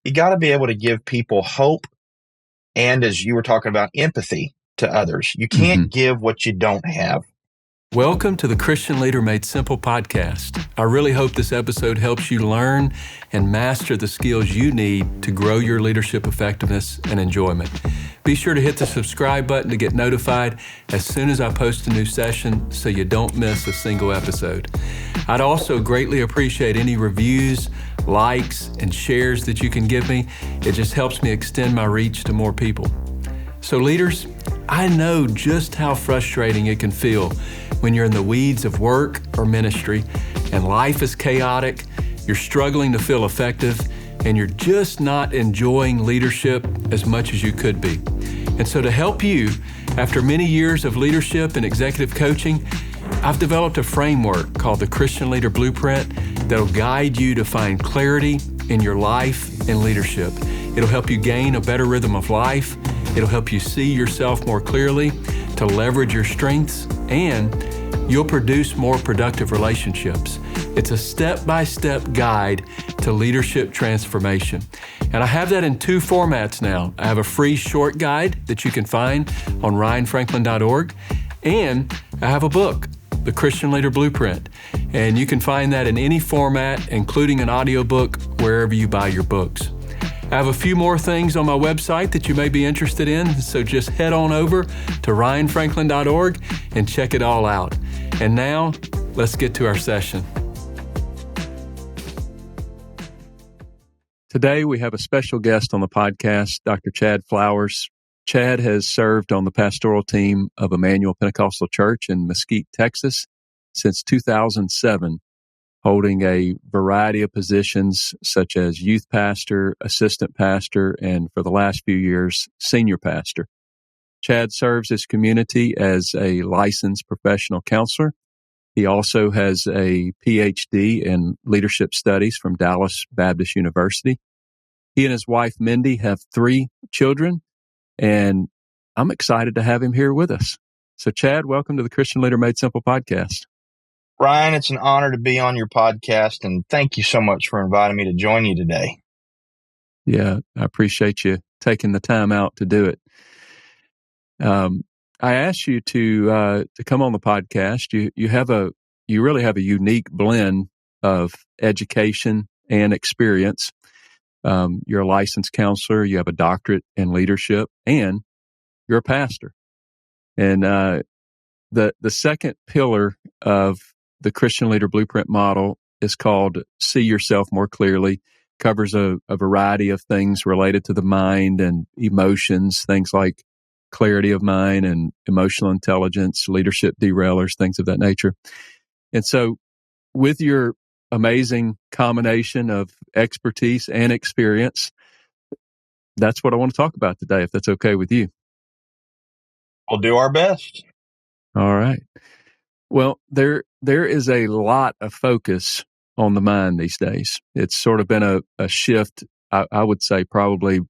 you got to be able to give people hope. And as you were talking about, empathy to others. You can't give what you don't have. Welcome to the Christian Leader Made Simple podcast. I really hope this episode helps you learn and master the skills you need to grow your leadership effectiveness and enjoyment. Be sure to hit the subscribe button to get notified as soon as I post a new session so you don't miss a single episode. I'd also greatly appreciate any reviews, likes, and shares that you can give me. It just helps me extend my reach to more people. So leaders, I know just how frustrating it can feel when you're in the weeds of work or ministry and life is chaotic, you're struggling to feel effective, and you're just not enjoying leadership as much as you could be. And so to help you, after many years of leadership and executive coaching, I've developed a framework called the Christian Leader Blueprint that'll guide you to find clarity in your life and leadership. It'll help you gain a better rhythm of life. It'll help you see yourself more clearly, to leverage your strengths, and you'll produce more productive relationships. It's a step-by-step guide to leadership transformation. And I have that in two formats now. I have a free short guide that you can find on ryanfranklin.org, and I have a book, The Christian Leader Blueprint. And you can find that in any format, including an audiobook, wherever you buy your books. I have a few more things on my website that you may be interested in, so just head on over to ryanfranklin.org and check it all out. And now, let's get to our session. Today, we have a special guest on the podcast, Dr. Chad Flowers. Chad has served on the pastoral team of Emmanuel Pentecostal Church in Mesquite, Texas, since 2007. Holding a variety of positions such as youth pastor, assistant pastor, and for the last few years, senior pastor. Chad serves his community as a licensed professional counselor. He also has a PhD in leadership studies from Dallas Baptist University. He and his wife, Mindy, have 3 children, and I'm excited to have him here with us. So, Chad, welcome to the Christian Leader Made Simple podcast. Ryan, it's an honor to be on your podcast, and thank you so much for inviting me to join you today. Yeah, I appreciate you taking the time out to do it. I asked you to come on the podcast. You really have a unique blend of education and experience. You're a licensed counselor. You have a doctorate in leadership, and you're a pastor. And the second pillar of the Christian Leader Blueprint model is called See Yourself More Clearly, covers a variety of things related to the mind and emotions, things like clarity of mind and emotional intelligence, leadership derailers, things of that nature. And so with your amazing combination of expertise and experience, that's what I want to talk about today, if that's okay with you. We'll do our best. All right. Well, there is a lot of focus on the mind these days. It's sort of been a shift, I would say probably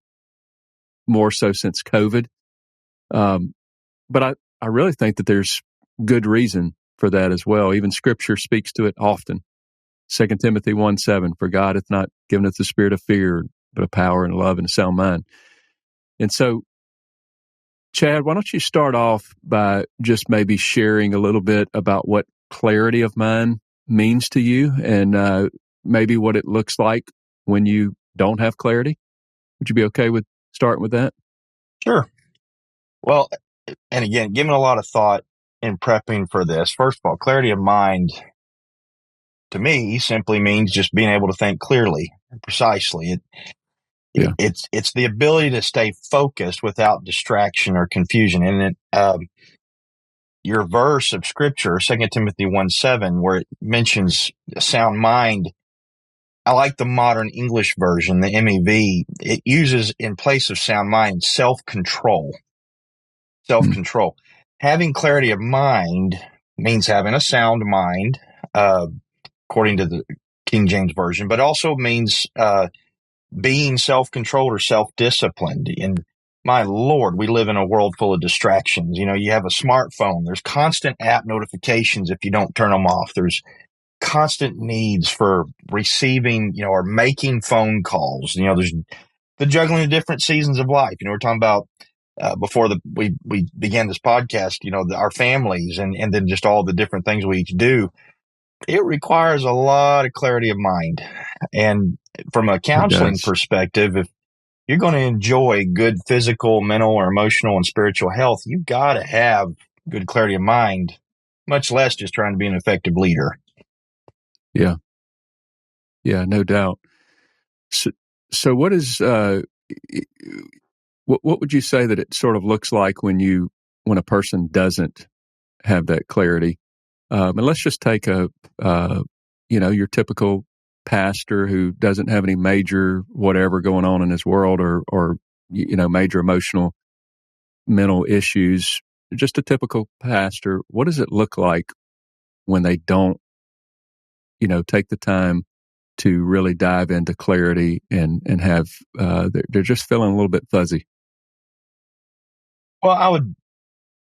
more so since COVID. But I really think that there's good reason for that as well. Even Scripture speaks to it often. 2 Timothy 1:7, for God hath not given us the spirit of fear, but of power and love and a sound mind. And so, Chad, why don't you start off by just maybe sharing a little bit about what clarity of mind means to you and maybe what it looks like when you don't have clarity? Would you be okay with starting with that? Sure. Well, and again, given a lot of thought in prepping for this, first of all, clarity of mind to me simply means just being able to think clearly and precisely. It's the ability to stay focused without distraction or confusion. And your verse of Scripture, 2 Timothy 1:7, where it mentions a sound mind, I like the modern English version, the MEV. It uses, in place of sound mind, self-control. Self-control. Having clarity of mind means having a sound mind, according to the King James Version, but also means being self-controlled or self-disciplined. And my Lord, we live in a world full of distractions. You have a smartphone. There's constant app notifications if you don't turn them off. There's constant needs for receiving, or making phone calls. There's the juggling of different seasons of life. We're talking about before we began this podcast, our families and then just all the different things we each do. It requires a lot of clarity of mind. And from a counseling perspective, if you're going to enjoy good physical, mental, or emotional and spiritual health, you've got to have good clarity of mind, much less just trying to be an effective leader. Yeah. Yeah, no doubt. So what is, what would you say that it sort of looks like when a person doesn't have that clarity? And let's just take your typical pastor who doesn't have any major whatever going on in his world or major emotional, mental issues. Just a typical pastor. What does it look like when they don't, take the time to really dive into clarity and have, they're just feeling a little bit fuzzy? Well,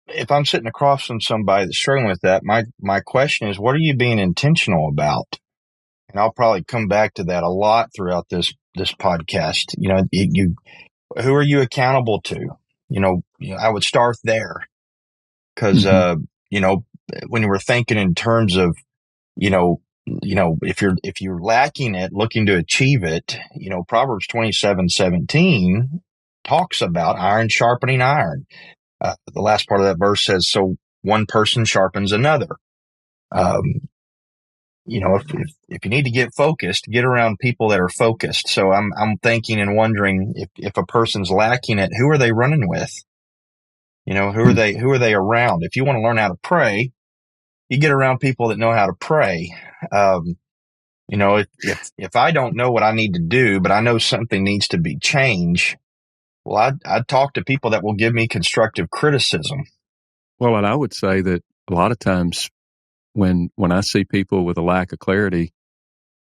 if I'm sitting across from somebody that's struggling with that, my question is, what are you being intentional about? And I'll probably come back to that a lot throughout this podcast. Who are you accountable to? I would start there because, when we're thinking in terms of, if you're lacking it, looking to achieve it, Proverbs 27:17 talks about iron sharpening iron. The last part of that verse says, so one person sharpens another. If you need to get focused, get around people that are focused. So I'm thinking and wondering if a person's lacking it, who are they running with? Who are they around? If you want to learn how to pray, you get around people that know how to pray. If I don't know what I need to do, but I know something needs to be changed, well, I'd talk to people that will give me constructive criticism. Well, and I would say that a lot of times when I see people with a lack of clarity,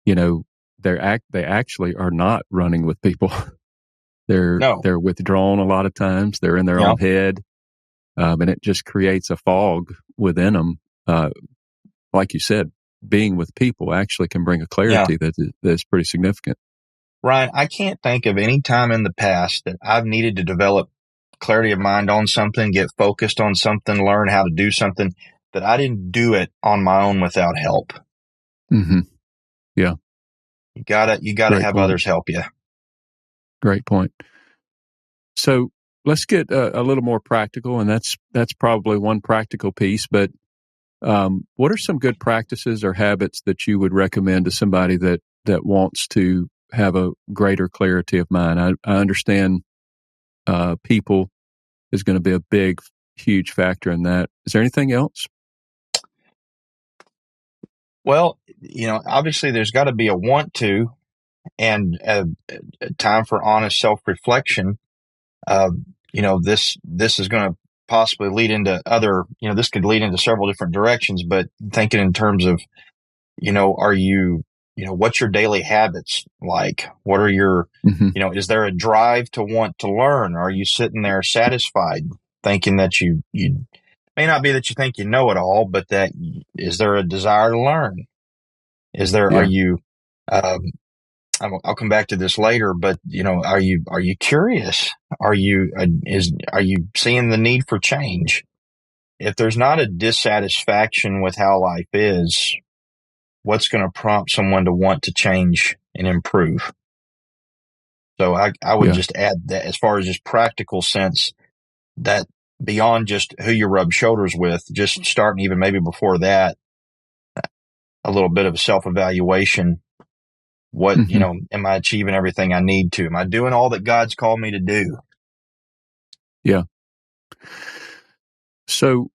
they actually are not running with people. They're withdrawn a lot of times. They're in their own head, and it just creates a fog within them. Like you said, being with people actually can bring a clarity that's pretty significant. Ryan, I can't think of any time in the past that I've needed to develop clarity of mind on something, get focused on something, learn how to do something, that I didn't do it on my own without help. Mm-hmm. Yeah. You gotta have others help you. Great point. So let's get a little more practical, and that's probably one practical piece, but what are some good practices or habits that you would recommend to somebody that wants to have a greater clarity of mind? I understand people is going to be a big, huge factor in that. Is there anything else? Well, obviously there's got to be a want to and a time for honest self-reflection. This is going to possibly lead into other, this could lead into several different directions, but thinking in terms of, are you, what's your daily habits like? What are your, is there a drive to want to learn? Are you sitting there satisfied thinking that you may not be that you think you know it all, but that is there a desire to learn? Is there, are you, I'll come back to this later, but are you curious? Are you seeing the need for change? If there's not a dissatisfaction with how life is, what's going to prompt someone to want to change and improve? So I would just add that as far as just practical sense, that beyond just who you rub shoulders with, just starting even maybe before that, a little bit of a self-evaluation. What, am I achieving everything I need to? Am I doing all that God's called me to do? Yeah. So,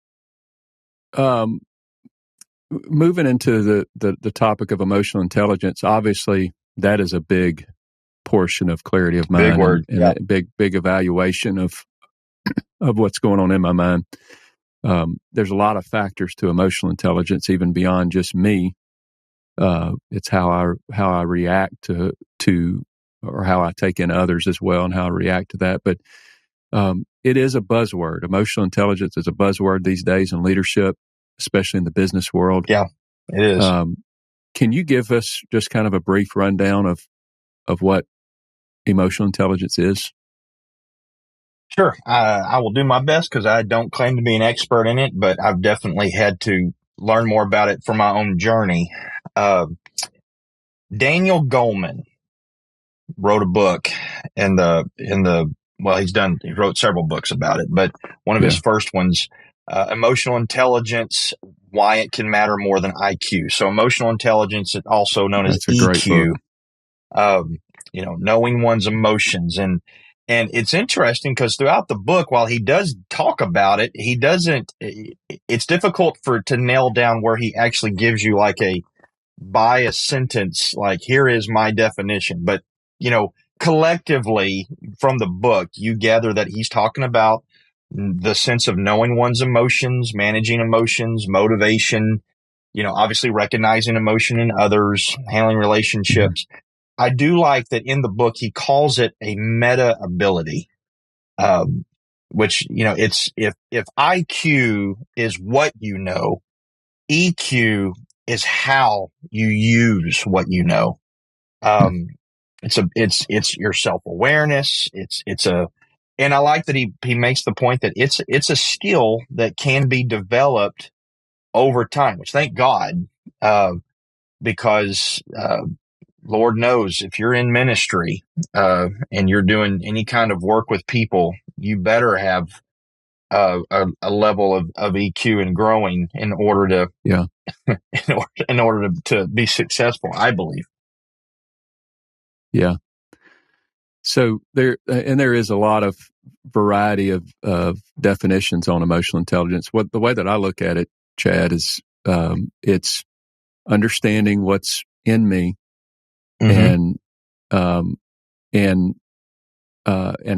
moving into the topic of emotional intelligence, obviously that is a big portion of clarity of mind. Big word. And a big evaluation of what's going on in my mind. There's a lot of factors to emotional intelligence, even beyond just me. It's how I react to or how I take in others as well, and how I react to that. But it is a buzzword. Emotional intelligence is a buzzword these days in leadership, especially in the business world. Yeah, it is. Can you give us just kind of a brief rundown of what emotional intelligence is? Sure. I will do my best because I don't claim to be an expert in it, but I've definitely had to learn more about it for my own journey. Daniel Goleman wrote a book well, he wrote several books about it, but one of his first ones, Emotional Intelligence, Why It Can Matter More Than IQ. So emotional intelligence, also known as That's a great EQ, book. Knowing one's emotions. And it's interesting because throughout the book, while he does talk about it, it's difficult to nail down where he actually gives you like by a sentence, like, here is my definition. But, collectively from the book, you gather that he's talking about the sense of knowing one's emotions, managing emotions, motivation, obviously recognizing emotion in others, handling relationships. I do like that in the book, he calls it a meta ability, which, it's if IQ is what you know, EQ is how you use what you know. It's your self-awareness. And I like that he makes the point that it's a skill that can be developed over time, which thank God, because, Lord knows if you're in ministry, and you're doing any kind of work with people, you better have, a level of EQ and growing in order to, in order to be successful, I believe. Yeah. So there is a lot of variety of definitions on emotional intelligence. The way that I look at it, Chad, is it's understanding what's in me, and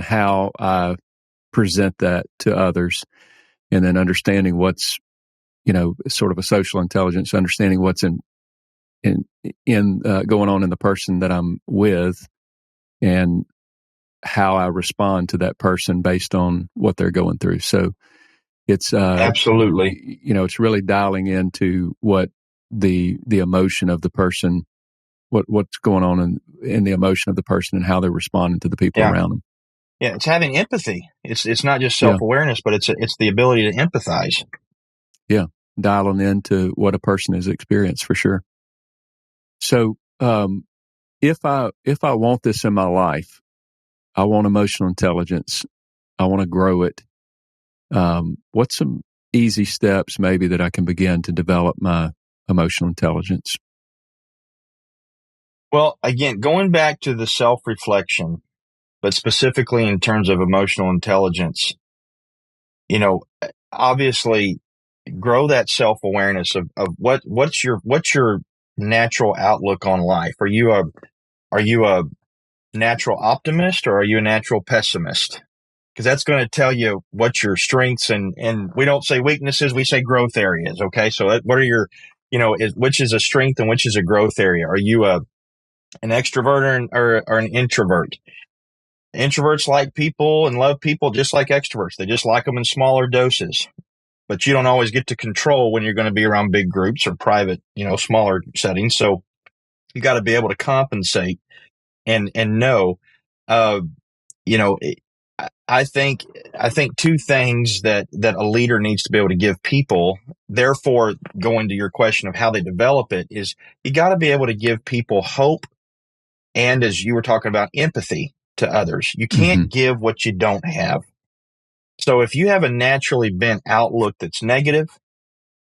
how I present that to others, and then understanding what's, sort of a social intelligence, understanding what's in going on in the person that I'm with, and how I respond to that person based on what they're going through. So it's absolutely, it's really dialing into what the emotion of the person, what's going on in the emotion of the person, and how they're responding to the people around them. Yeah, it's having empathy. It's not just self-awareness, but it's the ability to empathize. Yeah, dialing into what a person has experienced, for sure. So, if I want this in my life, I want emotional intelligence, I want to grow it. What's some easy steps maybe that I can begin to develop my emotional intelligence? Well, again, going back to the self-reflection, but specifically in terms of emotional intelligence, obviously grow that self-awareness of what's your natural outlook on life. Are you a natural optimist, or are you a natural pessimist? Because that's going to tell you what your strengths and we don't say weaknesses, we say growth areas. Okay. So what are your, which is a strength and which is a growth area? Are you an extrovert or an introvert? Introverts like people and love people just like extroverts. They just like them in smaller doses, but you don't always get to control when you're going to be around big groups or private, smaller settings. So you got to be able to compensate and know, I think two things that a leader needs to be able to give people. Therefore, going to your question of how they develop it, is you got to be able to give people hope. And as you were talking about, empathy to others. You can't give what you don't have. So if you have a naturally bent outlook that's negative,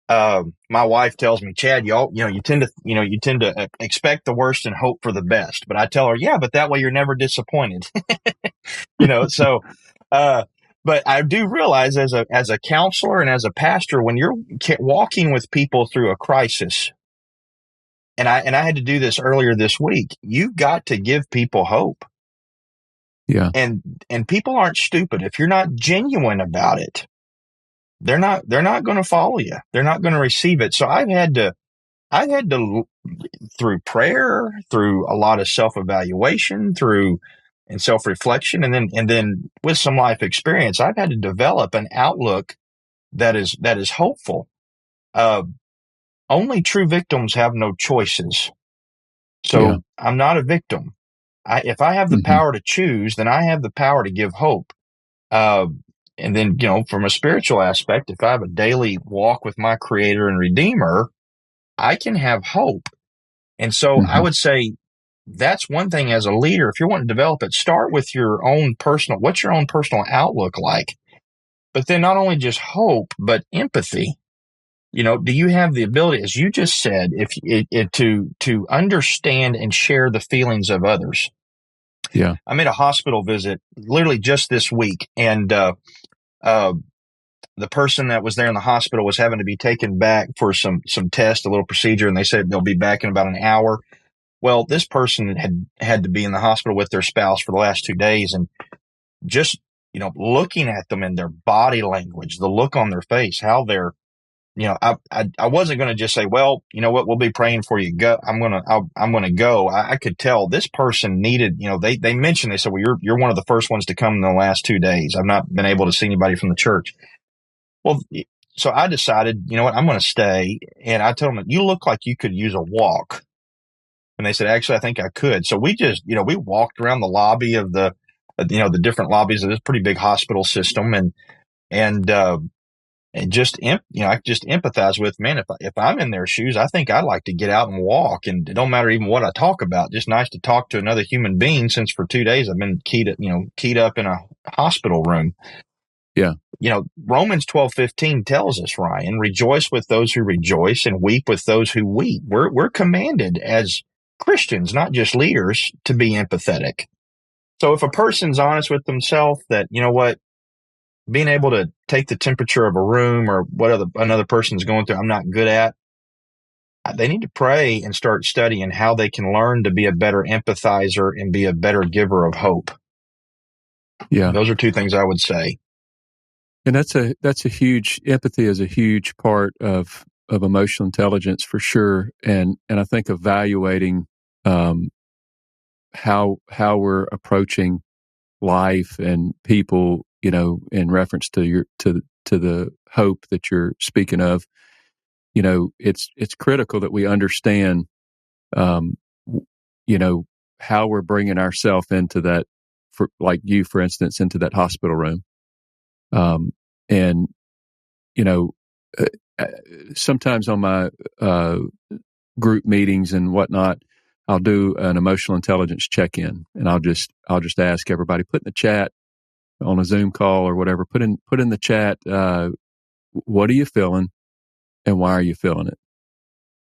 my wife tells me, Chad, you tend to expect the worst and hope for the best. But I tell her, yeah, but that way you're never disappointed. So, but I do realize as a counselor and as a pastor, when you're walking with people through a crisis, and I had to do this earlier this week, you've got to give people hope. Yeah. And people aren't stupid. If you're not genuine about it, they're not going to follow you. They're not going to receive it. So I've had to, through prayer, through a lot of self-evaluation, and self-reflection, and then with some life experience, I've had to develop an outlook that is hopeful. Only true victims have no choices. So I'm not a victim. If I have the power to choose, then I have the power to give hope. And then, from a spiritual aspect, if I have a daily walk with my Creator and Redeemer, I can have hope. And so I would say that's one thing as a leader. If you're wanting to develop it, start with what's your own personal outlook like? But then not only just hope, but empathy. Do you have the ability, as you just said, to understand and share the feelings of others? Yeah. I made a hospital visit literally just this week, and the person that was there in the hospital was having to be taken back for some test, a little procedure, and they said they'll be back in about an hour. Well, this person had to be in the hospital with their spouse for the last 2 days, and just, looking at them and their body language, the look on their face, how they're, I wasn't going to just say, well, you know what, we'll be praying for you. Go. I'm going to go. I could tell this person needed, they mentioned, they said, well, you're one of the first ones to come in the last 2 days. I've not been able to see anybody from the church. Well, so I decided, you know what, I'm going to stay. And I told them, you look like you could use a walk. And they said, actually, I think I could. So we just, we walked around the lobby of the different lobbies of this pretty big hospital system, and just, I just empathize with, man, if I'm in their shoes, I think I'd like to get out and walk, and it don't matter even what I talk about. Just nice to talk to another human being, since for 2 days I've been keyed up in a hospital room. Yeah. Romans 12:15 tells us, Ryan, rejoice with those who rejoice and weep with those who weep. We're commanded as Christians, not just leaders, to be empathetic. So if a person's honest with themselves that, being able to take the temperature of a room or what another person's going through, I'm not good at, they need to pray and start studying how they can learn to be a better empathizer and be a better giver of hope. Yeah. Those are two things I would say. And that's a huge, empathy is a huge part of emotional intelligence for sure. And I think evaluating how we're approaching life and people, in reference to the hope that you're speaking of, it's critical that we understand, how we're bringing ourselves into that, like you, for instance, into that hospital room. And, sometimes on my group meetings and whatnot, I'll do an emotional intelligence check-in, and I'll just ask everybody, put in the chat on a Zoom call or whatever, put in the chat, what are you feeling and why are you feeling it?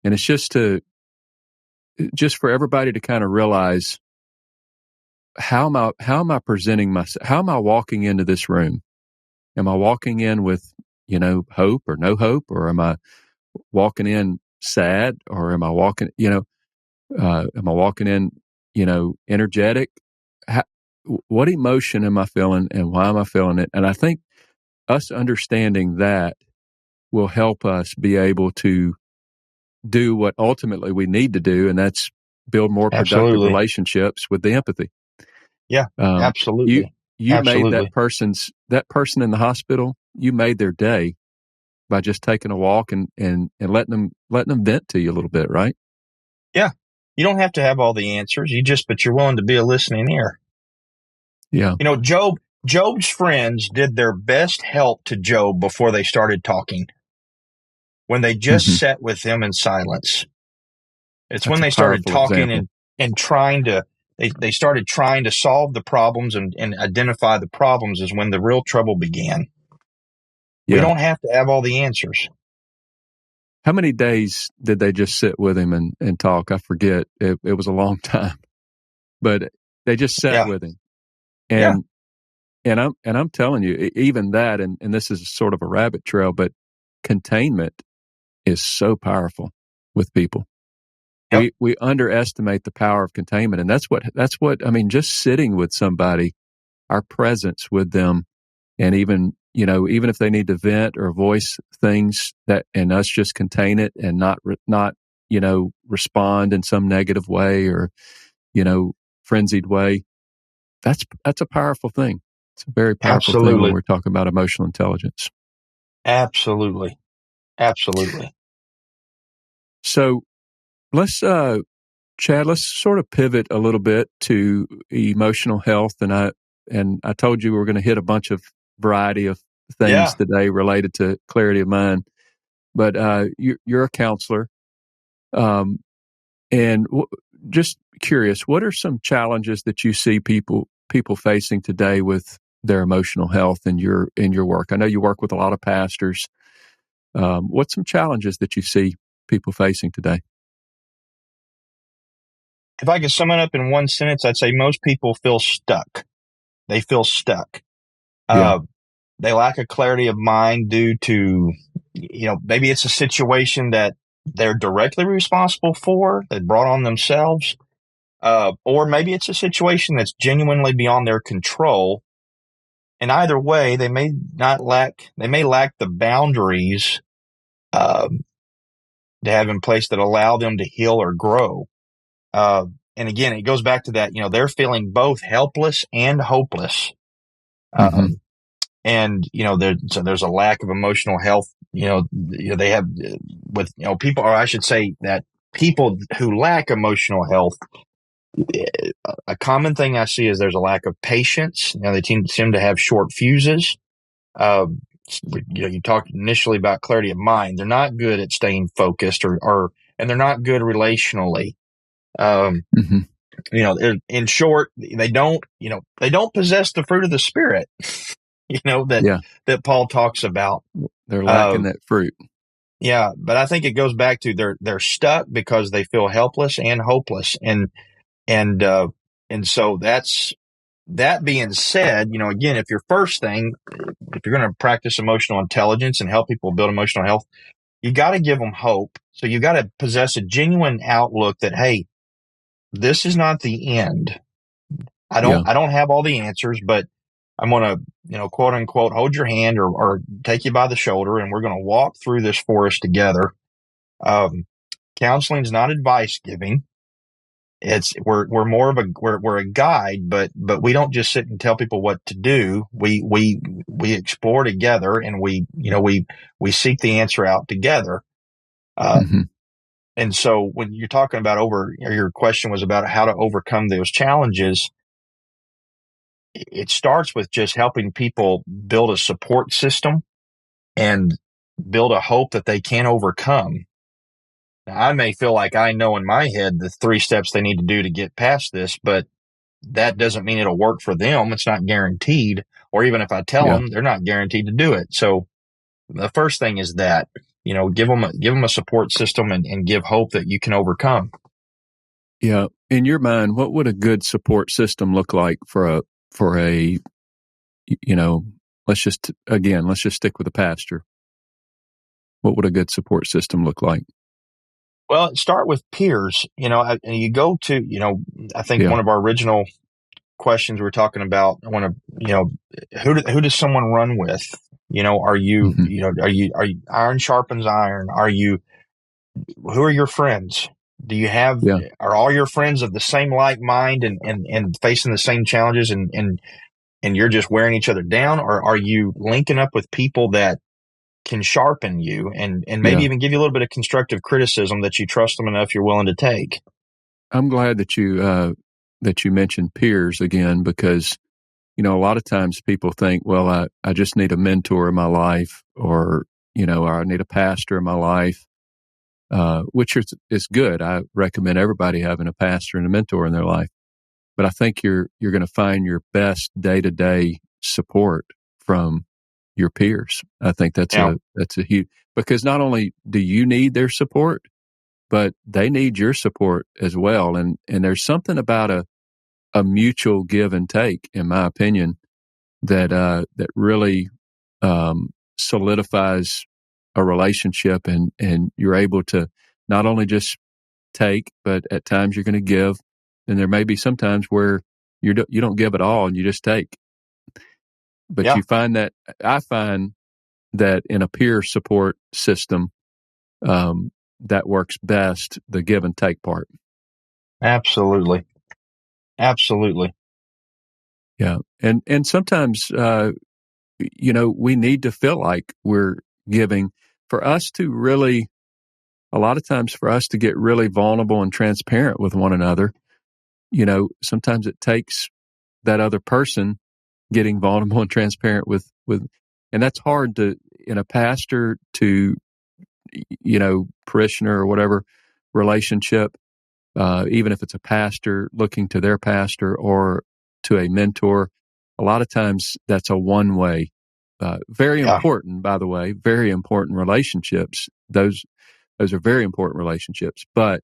And it's just for everybody to kind of realize, how am I presenting myself? How am I walking into this room? Am I walking in with, hope or no hope, or am I walking in sad, or am I walking, am I walking in, energetic? What emotion am I feeling, and why am I feeling it? And I think us understanding that will help us be able to do what ultimately we need to do, and that's build more productive relationships with the empathy. Yeah, absolutely. You absolutely. made that person in the hospital, you made their day by just taking a walk and letting them vent to you a little bit, right? Yeah. You don't have to have all the answers. But you're willing to be a listening ear. Yeah. Job's friends did their best help to Job before they started talking. When they just sat with him in silence. It's when they started talking and trying to, they started trying to solve the problems and identify the problems, is when the real trouble began. Yeah. We don't have to have all the answers. How many days did they just sit with him and talk? I forget. It was a long time, but they just sat with him. And I'm telling you, even that, and this is sort of a rabbit trail, but containment is so powerful with people. Yep. We underestimate the power of containment, and that's what I mean. Just sitting with somebody, our presence with them, and even if they need to vent or voice things, that, and us just contain it and not respond in some negative way or frenzied way. That's a powerful thing. It's a very powerful thing when we're talking about emotional intelligence. Absolutely. So let's Chad, let's sort of pivot a little bit to emotional health. And I told you we were going to hit a bunch of variety of things Yeah. today related to clarity of mind. But you're a counselor, and just curious, what are some challenges that you see people facing today with their emotional health in your work? I know you work with a lot of pastors. What's some challenges that you see people facing today? If I could sum it up in one sentence, I'd say most people feel stuck. They feel stuck. Yeah. They lack a clarity of mind due to, maybe it's a situation that they're directly responsible for, they brought on themselves, or maybe it's a situation that's genuinely beyond their control. And either way, they may lack the boundaries to have in place that allow them to heal or grow. And again, it goes back to that, they're feeling both helpless and hopeless. Mm-hmm. And, there's a lack of emotional health, they have with, people, or I should say that people who lack emotional health, a common thing I see is there's a lack of patience. They seem to have short fuses. You talked initially about clarity of mind. They're not good at staying focused and they're not good relationally. Mm-hmm. In short, they don't possess the fruit of the Spirit, that Paul talks about. They're lacking that fruit. Yeah, but I think it goes back to they're stuck because they feel helpless and hopeless. And so that being said, again, if you're going to practice emotional intelligence and help people build emotional health, you got to give them hope. So you got to possess a genuine outlook that, hey, this is not the end. I don't have all the answers, but I'm going to, quote unquote, hold your hand or take you by the shoulder, and we're going to walk through this forest together. Counseling is not advice giving. We're more of we're a guide, but we don't just sit and tell people what to do. We explore together, and we seek the answer out together. Mm-hmm. And so when you're talking about your question was about how to overcome those challenges, it starts with just helping people build a support system and build a hope that they can overcome. Now, I may feel like I know in my head the 3 steps they need to do to get past this, but that doesn't mean it'll work for them. It's not guaranteed. Or even if I tell them, they're not guaranteed to do it. So the first thing is that, give them a support system and give hope that you can overcome. Yeah. In your mind, what would a good support system look like for a let's just stick with the pastor. What would a good support system look like? Well, start with peers, and you go to, I think one of our original questions we were talking about, I want to, who does someone run with? Are you, Mm-hmm. are you iron sharpens iron? Who are your friends? Do you have, are all your friends of the same like mind and facing the same challenges and you're just wearing each other down? Or are you linking up with people that can sharpen you and maybe even give you a little bit of constructive criticism that you trust them enough you're willing to take? I'm glad that you mentioned peers again, because, a lot of times people think, well, I just need a mentor in my life, or I need a pastor in my life, which is good. I recommend everybody having a pastor and a mentor in their life. But I think you're going to find your best day-to-day support from your peers. I think that's a huge, because not only do you need their support, but they need your support as well. And there's something about a mutual give and take, in my opinion, that really solidifies a relationship, and you're able to not only just take, but at times you're going to give. And there may be some times where you don't give at all and you just take. But I find that in a peer support system, that works best, the give and take part. Absolutely. Yeah. And sometimes, we need to feel like we're giving for us to really a lot of times for us to get really vulnerable and transparent with one another, sometimes it takes that other person getting vulnerable and transparent with, and that's hard in a pastor to, parishioner or whatever relationship, even if it's a pastor looking to their pastor or to a mentor. A lot of times that's a one-way, very important, by the way, very important relationships. Those are very important relationships, but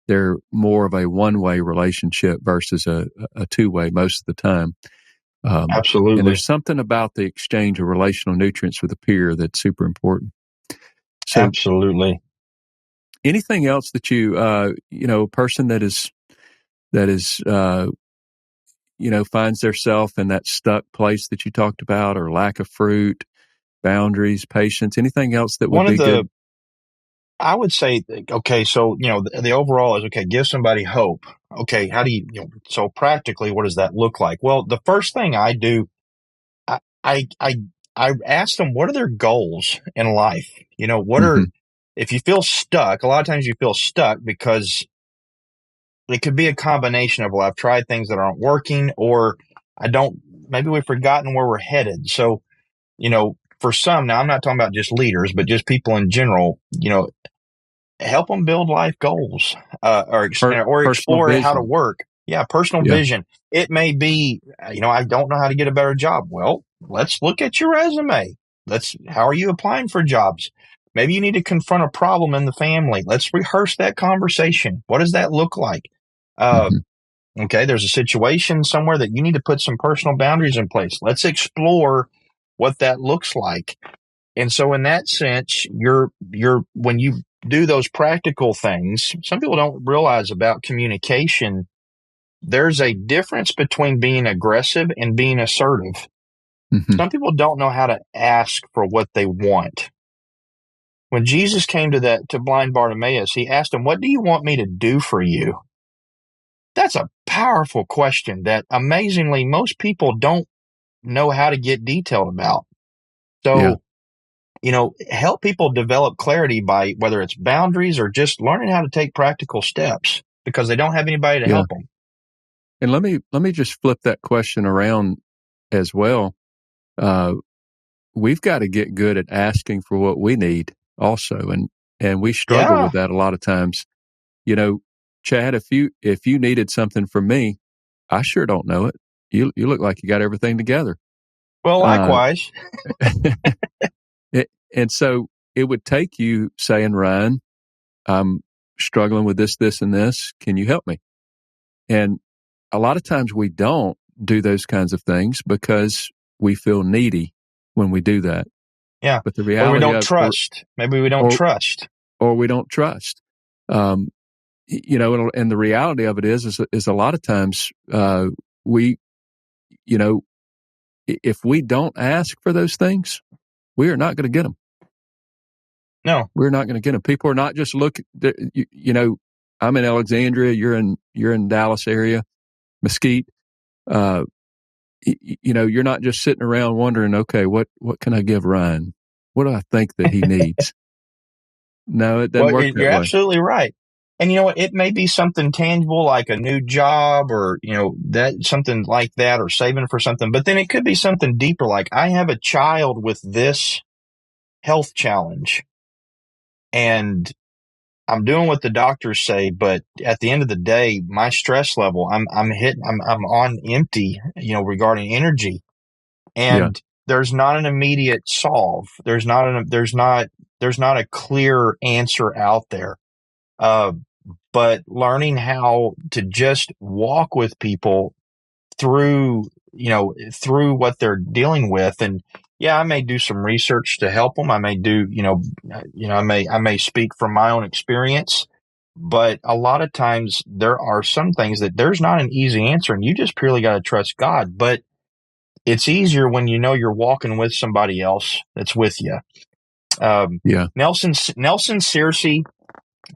they're more of a one-way relationship versus a two-way most of the time. Absolutely. And there's something about the exchange of relational nutrients with a peer that's super important. So, absolutely. Anything else that a person that is finds theirself in that stuck place that you talked about, or lack of fruit, boundaries, patience, anything else that would be good? I would say, okay, so, the overall is, okay, give somebody hope. Okay, how do so practically, what does that look like? Well, the first thing I do, I ask them, what are their goals in life? If you feel stuck, a lot of times you feel stuck because it could be a combination of, well, I've tried things that aren't working, or maybe we've forgotten where we're headed. So, for some, now I'm not talking about just leaders, but just people in general, help them build life goals, or explore how to work. Yeah. Personal vision. It may be, I don't know how to get a better job. Well, let's look at your resume. How are you applying for jobs? Maybe you need to confront a problem in the family. Let's rehearse that conversation. What does that look like? Okay, there's a situation somewhere that you need to put some personal boundaries in place. Let's explore what that looks like. And so in that sense, when you do those practical things, some people don't realize about communication. There's a difference between being aggressive and being assertive. Some people don't know how to ask for what they want. When Jesus came to blind Bartimaeus, he asked him, "What do you want me to do for you?" That's a powerful question that amazingly most people don't know how to get detailed about. So, help people develop clarity by whether it's boundaries or just learning how to take practical steps, because they don't have anybody to help them. And let me just flip that question around as well. We've got to get good at asking for what we need also, and we struggle with that a lot of times. Chad, if you needed something from me, I sure don't know it. You look like you got everything together. Well, likewise. And so it would take you saying, "Ryan, I'm struggling with this, and this. Can you help me?" And a lot of times we don't do those kinds of things because we feel needy when we do that. Yeah. But the reality, or we don't trust. Maybe we don't trust. Or we don't trust. And the reality of it is a lot of times we, if we don't ask for those things, we are not going to get them. No, we're not going to get them. People are not just looking. I'm in Alexandria. You're in Dallas area, Mesquite. You're not just sitting around wondering, okay, what can I give Ryan? What do I think that he needs? No, it doesn't work that way. You're absolutely right. And it may be something tangible like a new job, or, that something like that, or saving for something. But then it could be something deeper, like I have a child with this health challenge and I'm doing what the doctors say, but at the end of the day, my stress level, I'm on empty, regarding energy. And there's not an immediate solve. There's not a clear answer out there. But learning how to just walk with people through what they're dealing with. And I may do some research to help them. I may do, I may speak from my own experience, but a lot of times there are some things that there's not an easy answer, and you just purely got to trust God. But it's easier when you're walking with somebody else that's with you. Nelson Searcy,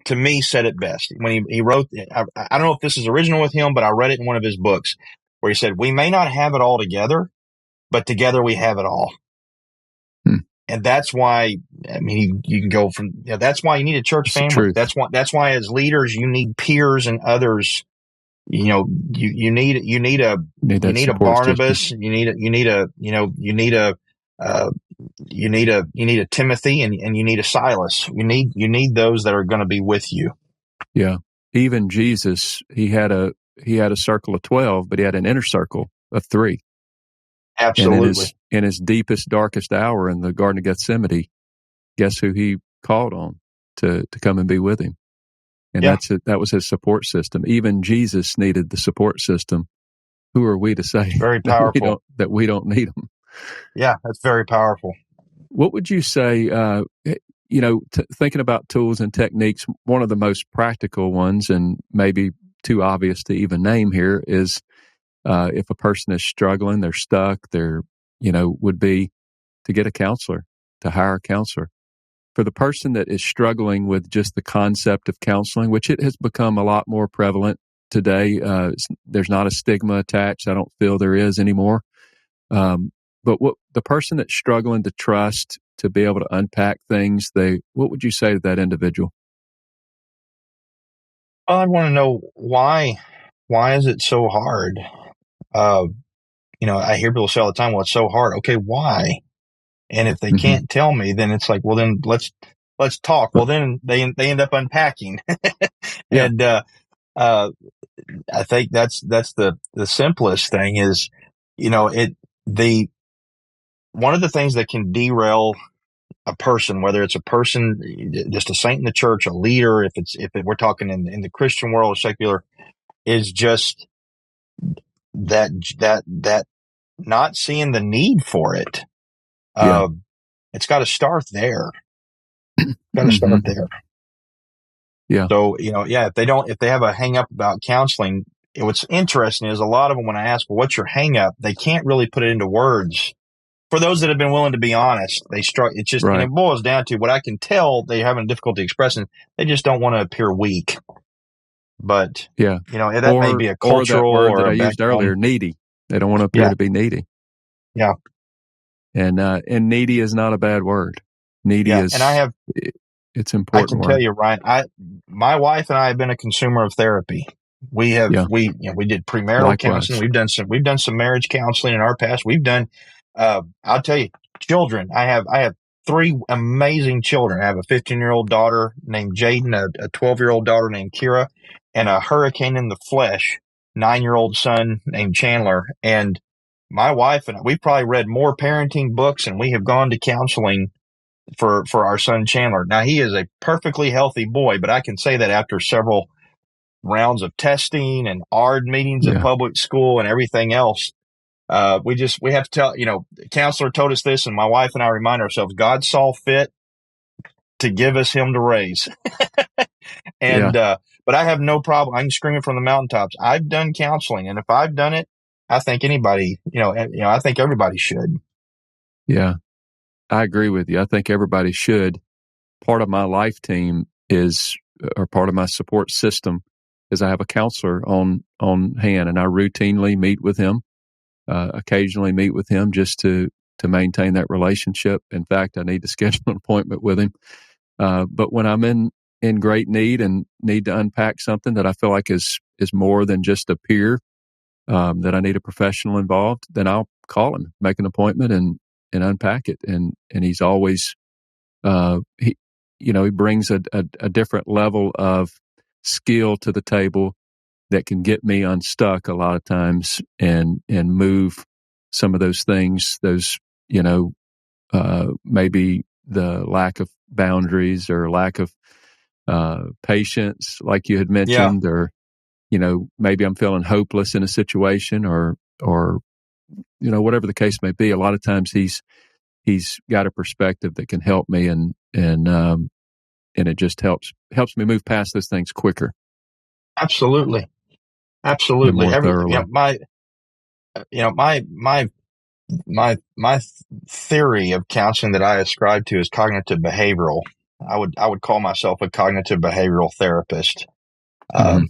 to me, said it best when he wrote. I don't know if this is original with him, but I read it in one of his books where he said, "We may not have it all together, but together we have it all." And that's why, I mean, you can go from, that's why you need a church It's the family. truth. That's why as leaders, you need peers and others. You need a Need that support Barnabas. system. You need a Timothy, and you need a Silas. You need those that are going to be with you. Yeah. Even Jesus, he had a circle of 12, but he had an inner circle of 3. Absolutely. And in his deepest, darkest hour in the Garden of Gethsemane, guess who he called on to come and be with him? And Yeah. that was his support system. Even Jesus needed the support system. Who are we to say Very powerful. that we don't need them? Yeah, that's very powerful. What would you say, thinking about tools and techniques, one of the most practical ones, and maybe too obvious to even name here, is if a person is struggling, they're stuck, would be to get a counselor, to hire a counselor. For the person that is struggling with just the concept of counseling, which it has become a lot more prevalent today, there's not a stigma attached. I don't feel there is anymore. But what the person that's struggling to trust, to be able to unpack things, what would you say to that individual? I want to know why is it so hard? I hear people say all the time, well, it's so hard. Okay, why? And if they can't tell me, then it's like, well, then let's talk. Well, then they end up unpacking. Yeah. And I think that's the simplest thing is, one of the things that can derail a person, whether it's a person, just a saint in the church, a leader, if we're talking in the Christian world or secular, is just that not seeing the need for it. It's got to start there. Yeah. So, if they have a hang up about counseling, what's interesting is a lot of them, when I ask, well, what's your hang up? They can't really put it into words. For those that have been willing to be honest, they struggle. It's just, right. It boils down to what I can tell they're having difficulty expressing. They just don't want to appear weak. But, that may be a cultural or that word that I used earlier, needy. They don't want to appear to be needy. Yeah. And needy is not a bad word. Needy is, and it's important. I can tell you, Ryan, my wife and I have been a consumer of therapy. We have, we did premarital counseling. We've done some marriage counseling in our past. We've done, I'll tell you, children. I have 3 amazing children. I have a 15-year-old daughter named Jaden, a 12-year-old daughter named Kira, and a hurricane in the flesh, 9-year-old son named Chandler. And my wife and I, we've probably read more parenting books, and we have gone to counseling for our son Chandler. Now, he is a perfectly healthy boy, but I can say that after several rounds of testing and ARD meetings at public school and everything else, we have to tell, the counselor told us this, and my wife and I remind ourselves, God saw fit to give us him to raise. And, but I have no problem. I can scream it from the mountaintops. I've done counseling, and if I've done it, I think anybody, I think everybody should. Yeah, I agree with you. I think everybody should. Part of my life team or part of my support system is I have a counselor on hand, and I routinely meet with him, occasionally meet with him just to maintain that relationship. In fact, I need to schedule an appointment with him. But when I'm in great need and need to unpack something that I feel like is more than just a peer, that I need a professional involved, then I'll call him, make an appointment, and unpack it. And he's always, he brings a different level of skill to the table that can get me unstuck a lot of times and move some of those things, maybe the lack of boundaries or lack of patience, like you had mentioned, or maybe I'm feeling hopeless in a situation, or whatever the case may be. A lot of times he's got a perspective that can help me, and it just helps me move past those things quicker. Absolutely. My theory of counseling that I ascribe to is cognitive behavioral. I would call myself a cognitive behavioral therapist. I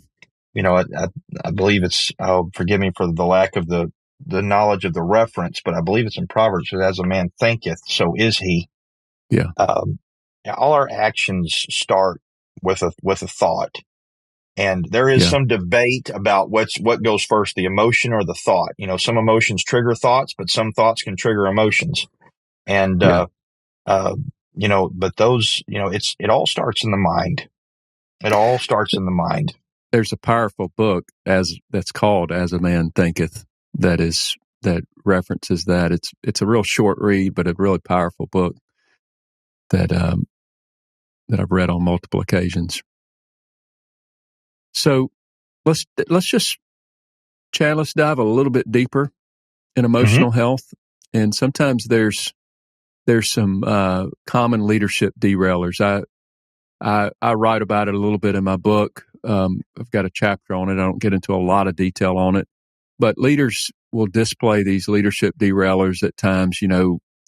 believe it's, forgive me for the lack of the knowledge of the reference, but I believe it's in Proverbs. As a man thinketh, so is he. Yeah. All our actions start with a thought. And there is some debate about what goes first, the emotion or the thought. Some emotions trigger thoughts, but some thoughts can trigger emotions. And, but those, it all starts in the mind. It all starts in the mind. There's a powerful book that's called As a Man Thinketh that references that. It's a real short read, but a really powerful book that I've read on multiple occasions. So let's just, Chad, let's dive a little bit deeper in emotional health. And sometimes there's some common leadership derailers. I write about it a little bit in my book. I've got a chapter on it. I don't get into a lot of detail on it, but leaders will display these leadership derailers at times,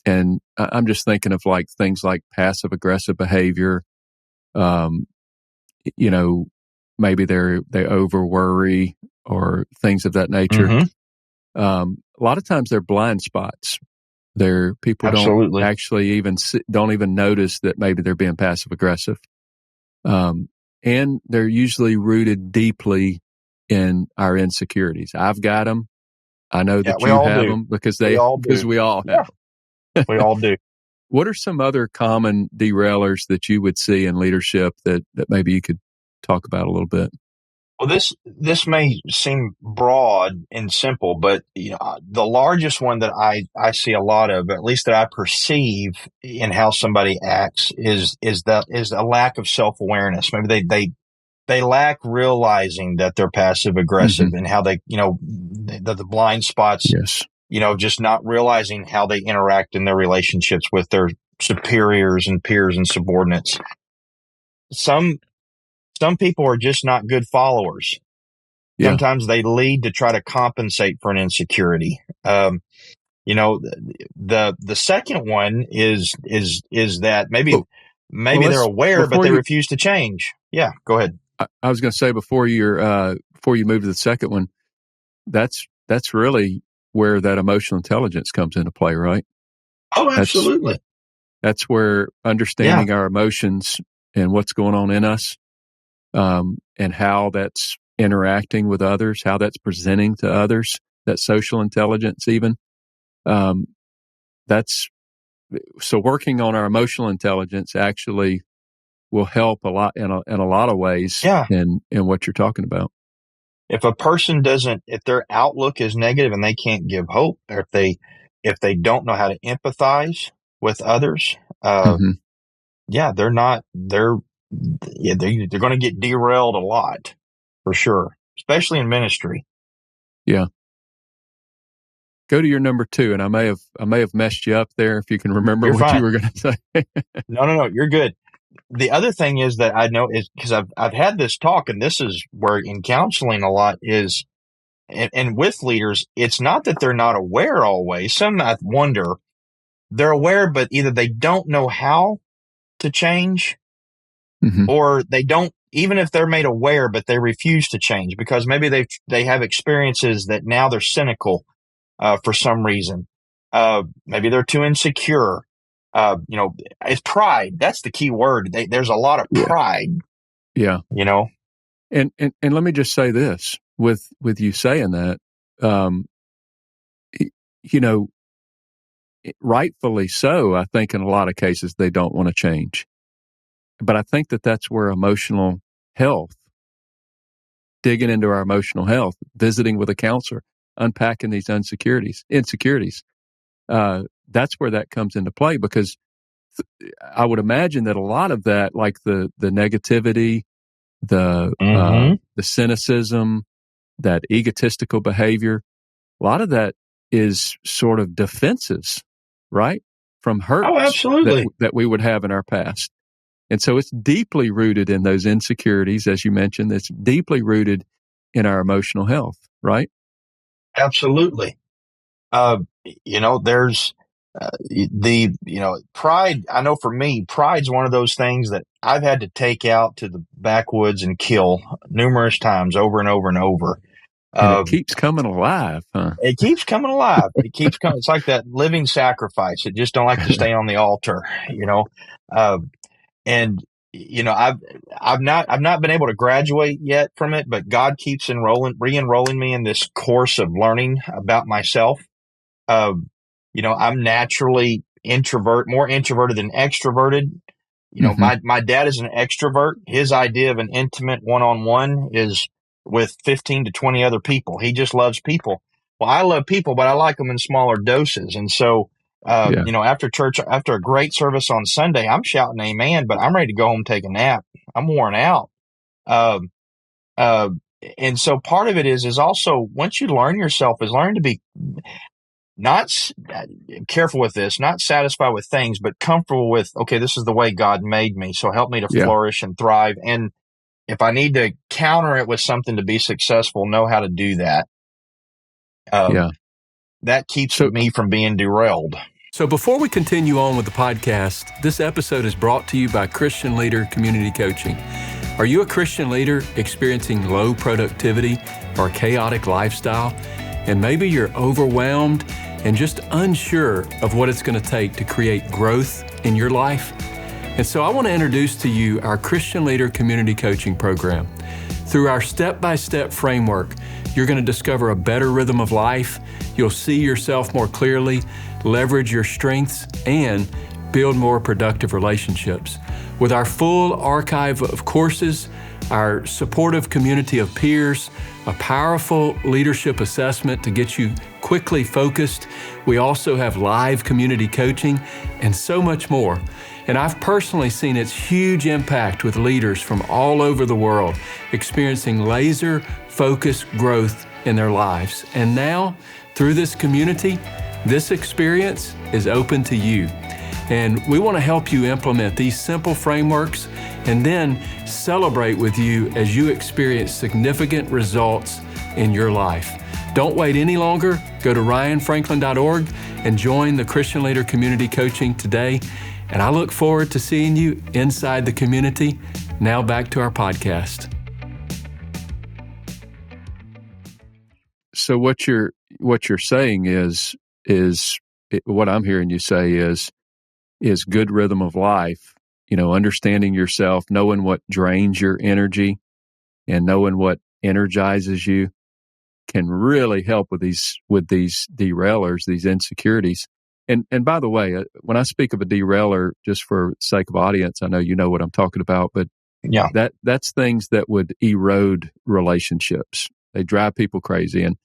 and I'm just thinking of like things like passive aggressive behavior. Maybe they over worry or things of that nature. A lot of times they're blind spots. People Absolutely. don't actually don't even notice that maybe they're being passive aggressive. And they're usually rooted deeply in our insecurities. I've got them. I know that you have them because we all have them. We all do. What are some other common derailers that you would see in leadership that maybe you could talk about a little bit? Well, this may seem broad and simple, but the largest one that I see a lot of, at least that I perceive in how somebody acts, is a lack of self-awareness. Maybe they lack realizing that they're passive aggressive and how they the blind spots. Yes. Just not realizing how they interact in their relationships with their superiors and peers and subordinates. Some people are just not good followers. Yeah. Sometimes they lead to try to compensate for an insecurity. The second one is that maybe they're aware, but they refuse to change. Yeah, go ahead. I was going to say before you move to the second one, that's really where that emotional intelligence comes into play, right? Oh, absolutely. That's where understanding our emotions and what's going on in us, and how that's interacting with others, how that's presenting to others, that social intelligence even. So working on our emotional intelligence actually will help a lot in a lot of ways in what you're talking about. If a person if their outlook is negative and they can't give hope, or if they don't know how to empathize with others, they're going to get derailed a lot, for sure, especially in ministry. Yeah. Go to your number 2, and I may have messed you up there if you can remember what you were going to say. No, you're good. The other thing is that I know is because I've had this talk, and this is where in counseling a lot is, and with leaders, it's not that they're not aware always. Some I wonder they're aware, but either they don't know how to change, or they don't, even if they're made aware, but they refuse to change because maybe they have experiences that now they're cynical for some reason. Maybe they're too insecure. It's pride. That's the key word. There's a lot of pride. Yeah. And let me just say this with you saying that, rightfully so, I think in a lot of cases they don't want to change. But I think that's where emotional health, digging into our emotional health, visiting with a counselor, unpacking these insecurities, that's where that comes into play, because I would imagine that a lot of that, like the negativity, the cynicism, that egotistical behavior, a lot of that is sort of defenses, right? From hurts that we would have in our past. And so it's deeply rooted in those insecurities, as you mentioned. It's deeply rooted in our emotional health, right? Absolutely. There's pride. I know for me, pride's one of those things that I've had to take out to the backwoods and kill numerous times over and over and over. And it keeps coming alive, huh? It keeps coming alive. It keeps coming. It's like that living sacrifice. It just don't like to stay on the altar, you know. And you know, I've not been able to graduate yet from it, but God keeps re-enrolling me in this course of learning about myself. You know, I'm naturally more introverted than extroverted. You know, my dad is an extrovert. His idea of an intimate one-on-one is with 15 to 20 other people. He just loves people. Well, I love people, but I like them in smaller doses. And so, you know, after church, after a great service on Sunday, I'm shouting amen, but I'm ready to go home and take a nap. I'm worn out. Um, uh, and so part of it is also once you learn yourself is learn to be not careful with this, not satisfied with things, but comfortable with, okay, this is the way God made me. So help me to flourish and thrive. And if I need to counter it with something to be successful, know how to do that. That keeps me from being derailed. So before we continue on with the podcast, this episode is brought to you by Christian Leader Community Coaching. Are you a Christian leader experiencing low productivity or chaotic lifestyle? And maybe you're overwhelmed and just unsure of what it's going to take to create growth in your life. And so I want to introduce to you our Christian Leader Community Coaching Program. Through our step-by-step framework, you're going to discover a better rhythm of life. You'll see yourself more clearly, leverage your strengths, and build more productive relationships. With our full archive of courses, our supportive community of peers, a powerful leadership assessment to get you quickly focused. We also have live community coaching and so much more. And I've personally seen its huge impact with leaders from all over the world, experiencing laser-focused growth in their lives. And now, through this community, this experience is open to you. And we want to help you implement these simple frameworks and then celebrate with you as you experience significant results in your life. Don't wait any longer. Go to ryanfranklin.org and join the Christian Leader Community Coaching today. And I look forward to seeing you inside the community. Now back to our podcast. So what you're saying is what I'm hearing you say is good rhythm of life, you know, understanding yourself, knowing what drains your energy and knowing what energizes you can really help with these derailers, these insecurities. And by the way, when I speak of a derailer, just for sake of audience, I know you know what I'm talking about, but that's things that would erode relationships. They drive people crazy. And,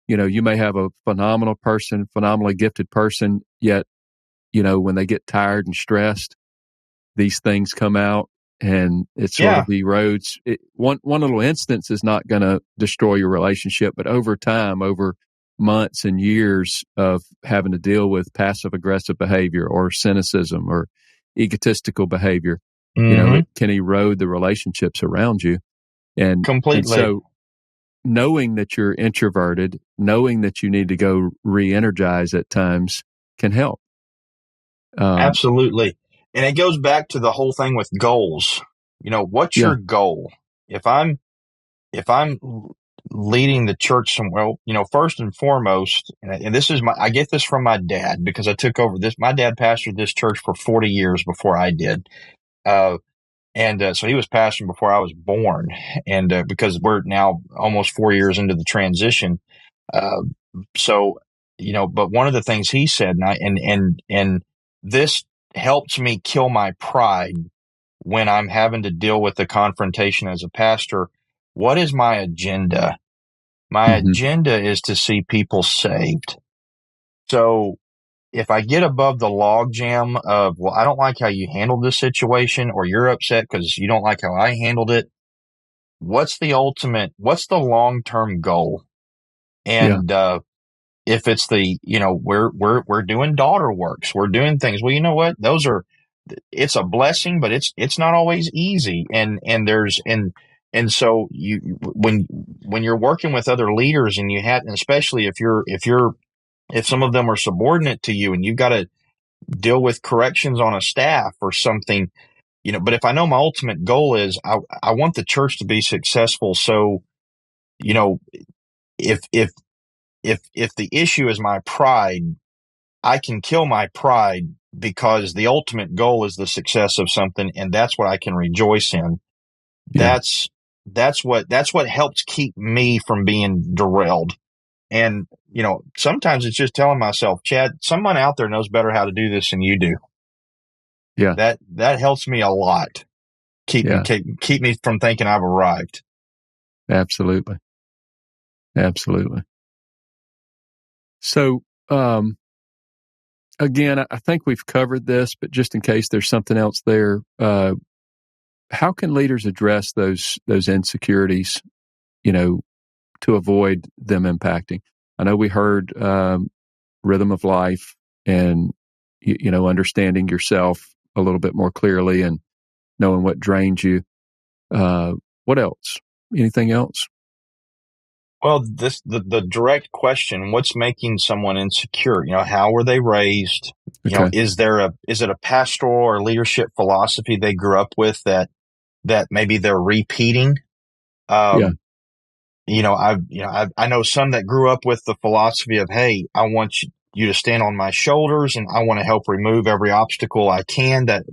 you know, you may have a phenomenally gifted person, yet, you know, when they get tired and stressed, these things come out and it sort of erodes. One little instance is not going to destroy your relationship, but over time, over months and years of having to deal with passive aggressive behavior or cynicism or egotistical behavior, you know, it can erode the relationships around you. And completely. And so knowing that you're introverted, knowing that you need to go re-energize at times can help. Absolutely. And it goes back to the whole thing with goals. You know, what's your goal? If I'm leading the church somewhere, you know, first and foremost, and this is I get this from my dad because I took over this. My dad pastored this church for 40 years before I did. So he was pastoring before I was born. And because we're now almost 4 years into the transition. So, you know, but one of the things he said, and this helps me kill my pride when I'm having to deal with the confrontation as a pastor. What is my agenda? My agenda is to see people saved. So if I get above the logjam of, well, I don't like how you handled this situation, or you're upset because you don't like how I handled it, what's the long-term goal? And if it's you know, we're doing daughter works, we're doing things. Well, you know what? It's a blessing, but it's not always easy. And so when you're working with other leaders and and especially if some of them are subordinate to you and you've got to deal with corrections on a staff or something, you know, but if I know my ultimate goal is I want the church to be successful. So, you know, if the issue is my pride, I can kill my pride because the ultimate goal is the success of something, and that's what I can rejoice in. Yeah. That's what helps keep me from being derailed. And, sometimes it's just telling myself, Chad, someone out there knows better how to do this than you do. Yeah. That helps me a lot. Keep me from thinking I've arrived. Absolutely. Absolutely. So, again, I think we've covered this, but just in case there's something else there, how can leaders address those insecurities, to avoid them impacting? I know we heard rhythm of life and, understanding yourself a little bit more clearly and knowing what drains you. What else? Anything else? Well, the direct question, what's making someone insecure? How were they raised? Okay. Is it a pastoral or leadership philosophy they grew up with that maybe they're repeating? Yeah. I know some that grew up with the philosophy of, hey, I want you to stand on my shoulders, and I want to help remove every obstacle I can that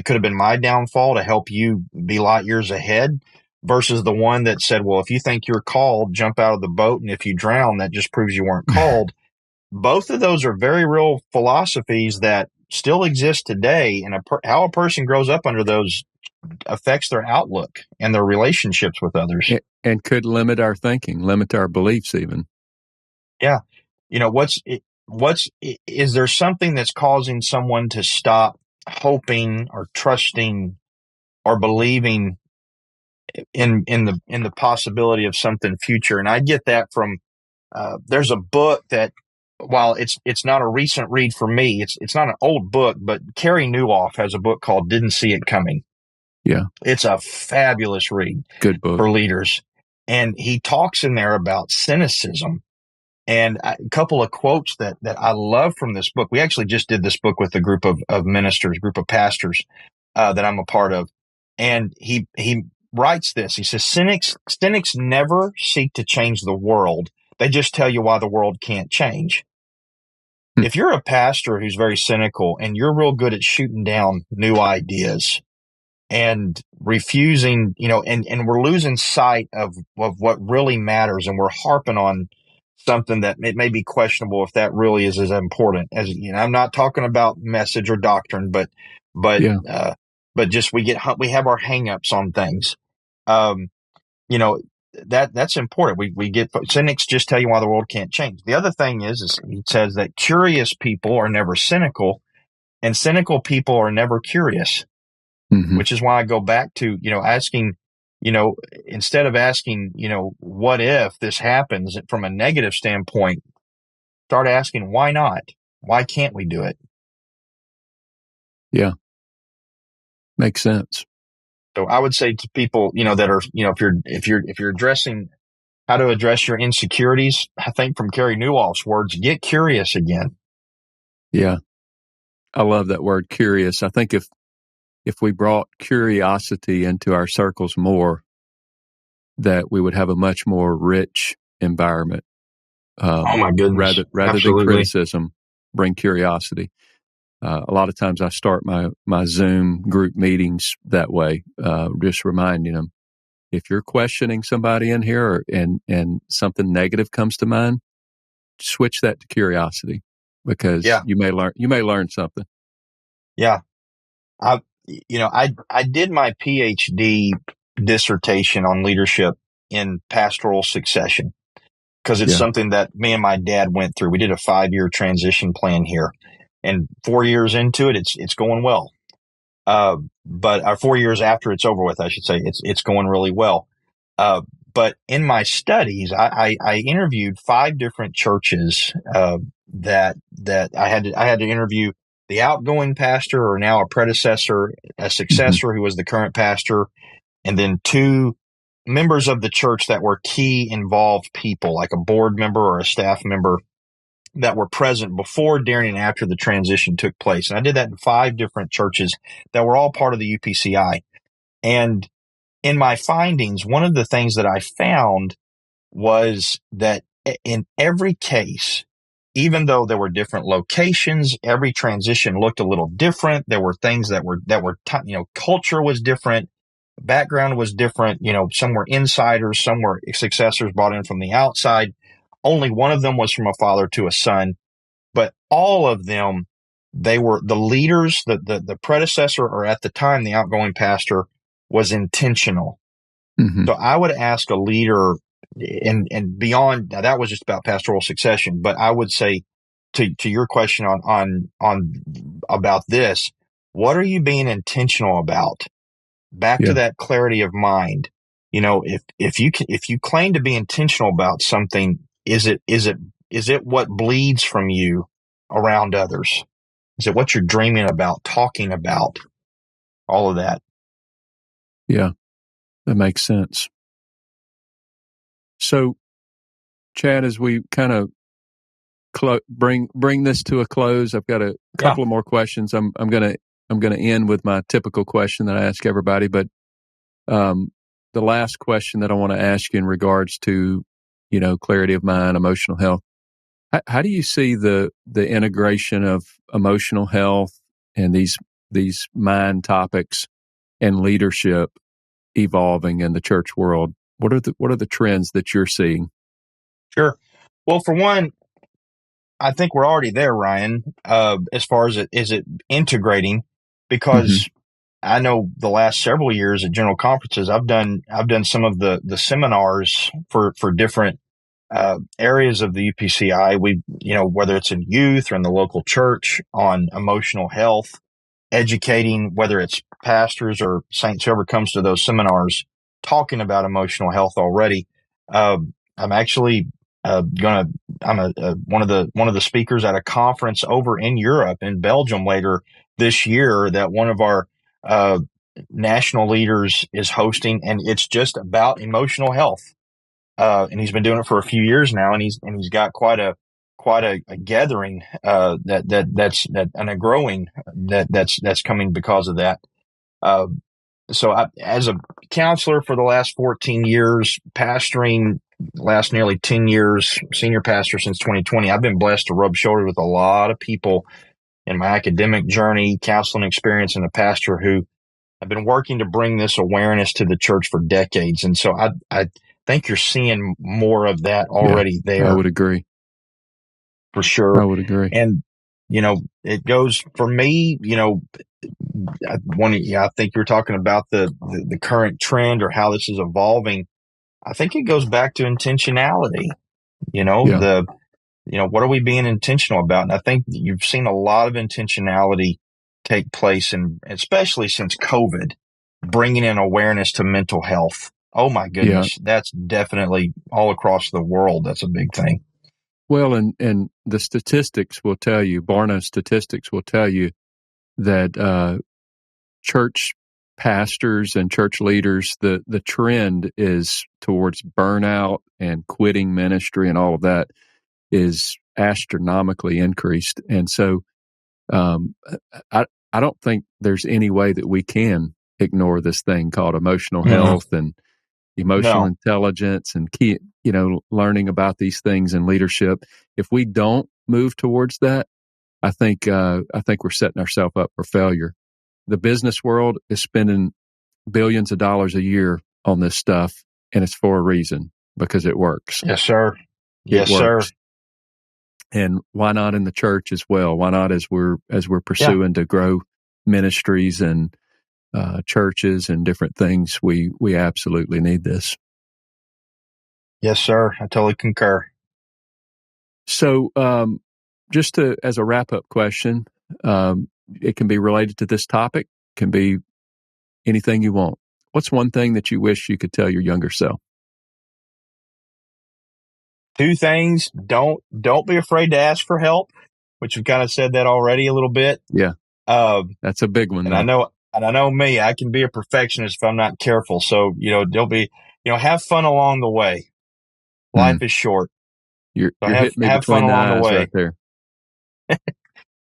could have been my downfall to help you be light years ahead, versus the one that said, well, if you think you're called, jump out of the boat, and if you drown, that just proves you weren't called. Both of those are very real philosophies that still exist today, and how a person grows up under those affects their outlook and their relationships with others. And could limit our thinking, limit our beliefs even. Yeah. Is there something that's causing someone to stop hoping or trusting or believing in the possibility of something future? And I get that from, there's a book that, while it's not a recent read for me, it's not an old book, but Carey Nieuwhof has a book called Didn't See It Coming. Yeah. It's a fabulous read. Good book. For leaders. And he talks in there about cynicism. And a couple of quotes that I love from this book. We actually just did this book with a group of ministers, group of pastors that I'm a part of. And he writes this. He says, cynics never seek to change the world. They just tell you why the world can't change. If you're a pastor who's very cynical and you're real good at shooting down new ideas and refusing, and we're losing sight of what really matters, and we're harping on something that it may be questionable if that really is as important as, I'm not talking about message or doctrine, but just we have our hangups on things. That's important. We get cynics just tell you why the world can't change. The other thing is he says that curious people are never cynical, and cynical people are never curious. Mm-hmm. Which is why I go back to, asking, instead of asking, what if this happens from a negative standpoint, start asking, why not? Why can't we do it? Yeah. Makes sense. So I would say to people, that are, if you're addressing how to address your insecurities, I think from Carey Nieuwhof's words, get curious again. Yeah. I love that word, curious. I think if we brought curiosity into our circles more, that we would have a much more rich environment. Oh my goodness! Rather than criticism, bring curiosity. A lot of times I start my Zoom group meetings that way, just reminding them, if you're questioning somebody in here and something negative comes to mind, switch that to curiosity, because you may learn something. Yeah. I did my PhD dissertation on leadership in pastoral succession, because it's something that me and my dad went through. We did a 5-year transition plan here, and 4 years into it, it's going well. But 4 years after it's over with, I should say, it's going really well. But in my studies, I interviewed 5 different churches that I had to interview the outgoing pastor, or now a predecessor, a successor who was the current pastor, and then 2 members of the church that were key involved people, like a board member or a staff member, that were present before, during, and after the transition took place. And I did that in 5 different churches that were all part of the UPCI. And in my findings, one of the things that I found was that in every case, even though there were different locations, every transition looked a little different. There were things that were, culture was different, background was different. Some were insiders, some were successors brought in from the outside. Only one of them was from a father to a son, but all of them, they were the leaders. The predecessor, or at the time, the outgoing pastor, was intentional. Mm-hmm. So I would ask a leader, and beyond, now that was just about pastoral succession, but I would say to your question on about this, what are you being intentional about? Back to that clarity of mind. If you claim to be intentional about something, is it what bleeds from you around others? Is it what you're dreaming about, talking about, all of that? Yeah, that makes sense. So, Chad, as we kind of bring this to a close, I've got a couple of more questions. I'm gonna end with my typical question that I ask everybody, but the last question that I want to ask you in regards to clarity of mind, emotional health. How do you see the integration of emotional health and these mind topics and leadership evolving in the church world? What are the trends that you're seeing? Sure. Well, for one, I think we're already there, Ryan, as far as it integrating, because I know the last several years at general conferences, I've done some of the seminars for different areas of the UPCI. We, whether it's in youth or in the local church, on emotional health, educating, whether it's pastors or saints, whoever comes to those seminars, talking about emotional health already. I'm actually I'm one of the speakers at a conference over in Europe, in Belgium, later this year, that one of our national leaders is hosting, and it's just about emotional health. And he's been doing it for a few years now, and he's got quite a gathering and a growing that's coming because of that. So as a counselor for the last 14 years, pastoring last nearly 10 years, senior pastor since 2020, I've been blessed to rub shoulders with a lot of people in my academic journey, counseling experience, and a pastor who have been working to bring this awareness to the church for decades. And so I think you're seeing more of that already there. I would agree. For sure. I would agree. And, it goes for me, I think you're talking about the current trend or how this is evolving. I think it goes back to intentionality. What are we being intentional about? And I think you've seen a lot of intentionality take place, and especially since COVID, bringing in awareness to mental health. Oh my goodness, that's definitely all across the world. That's a big thing. Well, and the statistics will tell you, Barna statistics will tell you that church pastors and church leaders, the trend is towards burnout and quitting ministry, and all of that is astronomically increased. And so I don't think there's any way that we can ignore this thing called emotional health and emotional intelligence and learning about these things in leadership. If we don't move towards that, I think we're setting ourselves up for failure. The business world is spending billions of dollars a year on this stuff, and it's for a reason, because it works. Yes, sir. It works. And why not in the church as well? Why not as we're pursuing to grow ministries and churches and different things? We absolutely need this. Yes, sir. I totally concur. So, just as a wrap-up question, it can be related to this topic, can be anything you want. What's one thing that you wish you could tell your younger self? Two things. Don't be afraid to ask for help, which we've kind of said that already a little bit. Yeah. That's a big one. And I know me, I can be a perfectionist if I'm not careful. So, don't be, have fun along the way. Life is short. You're hitting me between the eyes right there.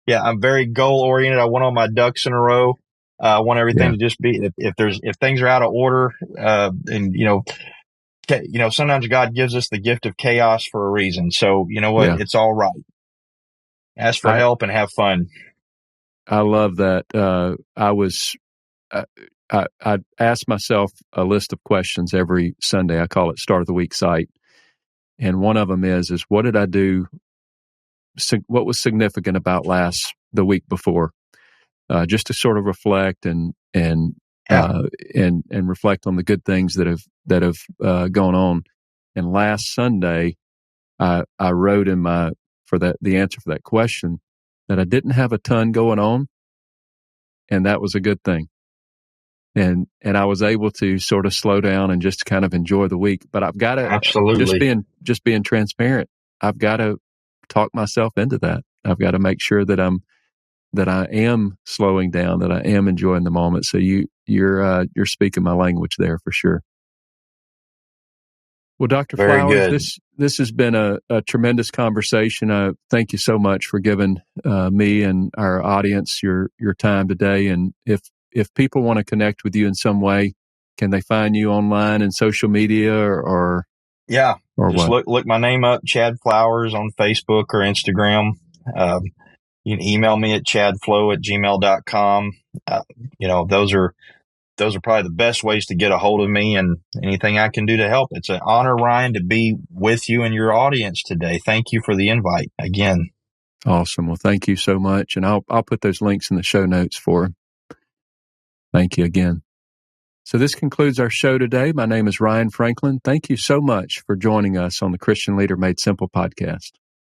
Yeah, I'm very goal oriented. I want all my ducks in a row. I want everything to just be, if things are out of order, and sometimes God gives us the gift of chaos for a reason. So you know what? Yeah. It's all right. Ask for help and have fun. I love that. I ask myself a list of questions every Sunday. I call it Start of the Week Sight. And one of them is what did I do? What was significant about the week before? Just to sort of reflect and reflect on the good things that have gone on. And last Sunday, I wrote the answer for that question that I didn't have a ton going on, and that was a good thing. And I was able to sort of slow down and just kind of enjoy the week. But I've got to absolutely just being transparent. I've got to talk myself into that. I've got to make sure that I am slowing down, that I am enjoying the moment. So you're speaking my language there for sure. Well, Dr. Very Flowers, good. this has been a tremendous conversation. Thank you so much for giving me and our audience your time today. And if people want to connect with you in some way, can they find you online and social media or yeah, or just what? look my name up, Chad Flowers, on Facebook or Instagram. You can email me at chadflow@gmail.com. Those are probably the best ways to get a hold of me, and anything I can do to help. It's an honor, Ryan, to be with you and your audience today. Thank you for the invite again. Awesome. Well, thank you so much. And I'll put those links in the show notes for him. Thank you again. So this concludes our show today. My name is Ryan Franklin. Thank you so much for joining us on the Christian Leader Made Simple podcast.